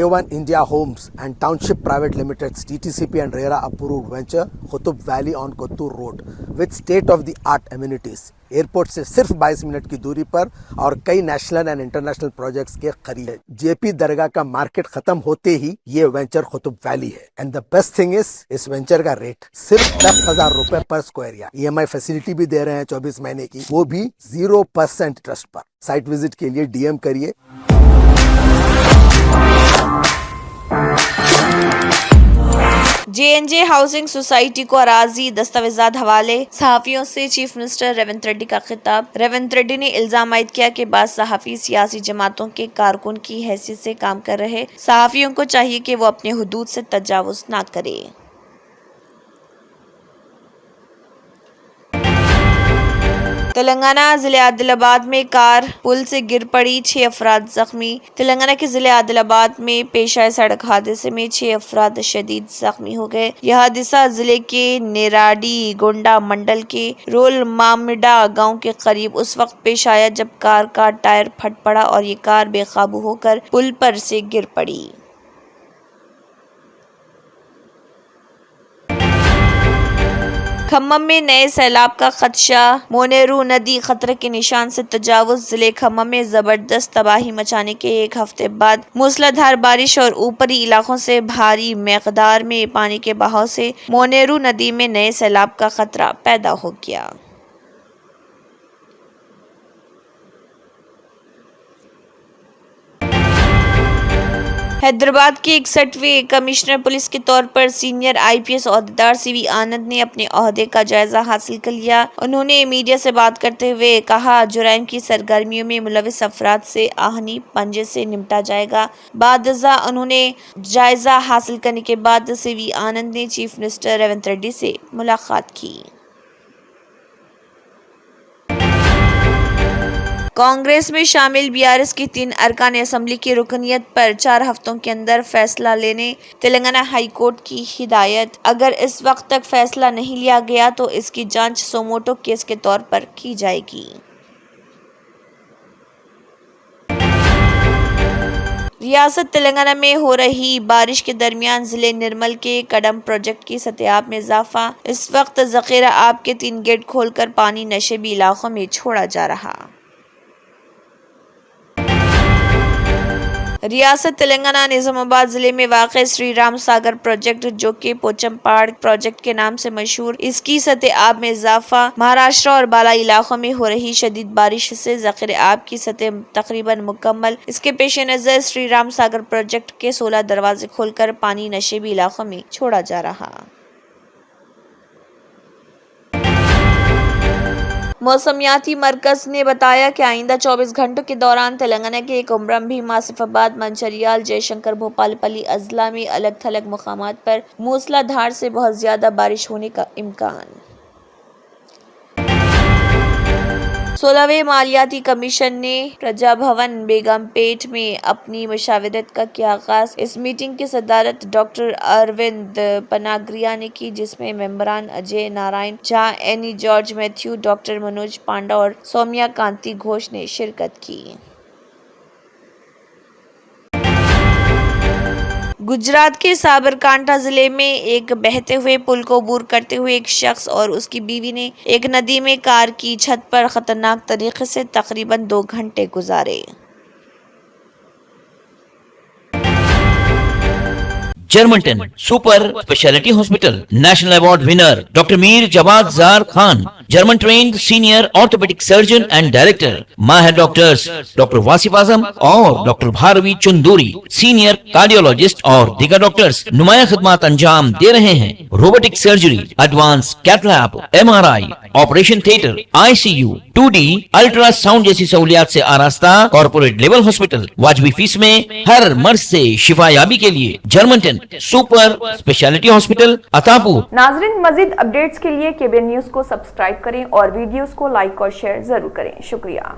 A1 India Homes and Township Private Limited's TTCP and RERA approved venture Qutub Valley on Kottur Road with state-of-the-art amenities. Airport से सिर्फ 22 minute की दूरी पर और कई national and international projects के करीब है। जेपी दरगाह का मार्केट खत्म होते ही ये वेंचर कुतुब वैली है। And the best thing is इस वेंचर का रेट सिर्फ 10,000 रुपए पर स्क्वायर यार्ड। EMI फैसिलिटी भी दे रहे हैं 24 महीने की, वो भी 0% इंटरेस्ट पर। साइट विजिट के लिए DM करिए। JNJ हाउसिंग सोसाइटी को अराजी दस्तावेजात हवाले। सहाफियों से चीफ मिनिस्टर रेवंत रेड्डी का खिताब। रेवंत रेड्डी ने इल्जाम आयद किया कि बाद सहाफी सियासी जमातों के कारकुन की हैसियत से काम कर रहे। सहाफियों को चाहिए कि वो अपने हुदूद से तजावुज न करे। तेलंगाना जिले आदिलाबाद में कार पुल से गिर पड़ी, 6 अफराद जख्मी। तेलंगाना के जिले आदिलाबाद में पेश आए सड़क हादसे में 6 अफराद शदीद जख्मी हो गए। यह हादसा जिले के नेराडी गोंडा मंडल के रोल मामिडा गांव के करीब उस वक्त पेश आया जब कार का टायर फट पड़ा और ये कार बेकाबू होकर पुल पर से गिर पड़ी। खम्मम में नए सैलाब का खदशा। मोनेरू नदी खतरे के निशान से तजावुज। जिले खम्मम में जबरदस्त तबाही मचाने के एक हफ्ते बाद मूसलाधार बारिश और ऊपरी इलाकों से भारी मकदार में पानी के बहाव से मोनेरू नदी में नए सैलाब का खतरा पैदा हो गया। हैदराबाद के 61वें कमिश्नर पुलिस के तौर पर सीनियर IPS ओहदेदार CV आनंद ने अपने ओहदे का जायजा हासिल कर लिया। उन्होंने मीडिया से बात करते हुए कहा, जुराइम की सरगर्मियों में मुलविस अफराद से आहनी पंजे से निपटा जाएगा। बादजा उन्होंने जायजा हासिल करने के बाद CV आनंद ने चीफ मिनिस्टर रेवंत रेड्डी से मुलाकात की। कांग्रेस में शामिल BRS की 3 अरकान असम्बली की रुकनियत पर 4 हफ्तों के अंदर फैसला लेने तेलंगाना हाई कोर्ट की हिदायत। अगर इस वक्त तक फैसला नहीं लिया गया तो इसकी जांच सोमोटो केस के तौर पर की जाएगी। रियासत तेलंगाना में हो रही बारिश के दरमियान जिले निर्मल के कदम प्रोजेक्ट की सतह में इजाफा। इस वक्त जखीरा आब के 3 गेट खोलकर पानी नशेबी इलाकों में छोड़ा जा रहा। रियासत तेलंगाना निजामाबाद जिले में वाक़ श्री राम सागर प्रोजेक्ट जो कि पोचमपाड़ प्रोजेक्ट के नाम से मशहूर, इसकी सतह आब में इजाफा। महाराष्ट्र और बाला इलाकों में हो रही शदीद बारिश से ज़ख़ीरे आब की सतह तकरीबन मुकम्मल। इसके पेश नज़र श्री राम सागर प्रोजेक्ट के 16 दरवाजे खोलकर पानी नशेबी इलाकों में छोड़ा जा रहा। मौसमियाती मरकज ने बताया कि आइंदा 24 घंटों के दौरान तेलंगाना के कोमरम भीम, आसिफाबाद, मंचिर्याल, जयशंकर, भोपालपल्ली अजला में अलग थलग मुकामात पर मूसलाधार से बहुत ज्यादा बारिश होने का इम्कान। 16वें मालियाती कमीशन ने प्रजा भवन बेगमपेट में अपनी मशावरत का किया आगाज। इस मीटिंग की सदारत डॉक्टर अरविंद पनाग्रिया ने की, जिसमें मेंबरान Ajay Narayan Jha, Annie George Matthew, doctor Manoj Panda और सौम्या कांति घोष ने शिरकत की। गुजरात के साबरकांठा जिले में एक बहते हुए पुल को अबूर करते हुए एक शख्स और उसकी बीवी ने एक नदी में कार की छत पर खतरनाक तरीके से तकरीबन 2 घंटे गुजारे। Germanten super speciality hospital national award winner doctor Mir Jawad Zar Khan, German trained senior orthopaedic surgeon and director, माहिर डॉक्टर्स डॉक्टर वासिफ आजम और doctor Bharavi Chanduri, senior cardiologist और दीगर डॉक्टर्स नुमाया खिदमत अंजाम दे रहे हैं। Robotic surgery, advance cath lab, MRI, operation theatre, ICU, 2D ultrasound जैसी सहूलियात से आरास्ता कॉर्पोरेट लेवल हॉस्पिटल। वाजबी फीस में हर मर्ज से शिफायाबी के लिए Germanton super speciality hospital Attapur. नाजरीन, मजीद अपडेट्स के लिए KBN न्यूज को सब्सक्राइब करें और वीडियोस को लाइक और शेयर जरूर करें। शुक्रिया।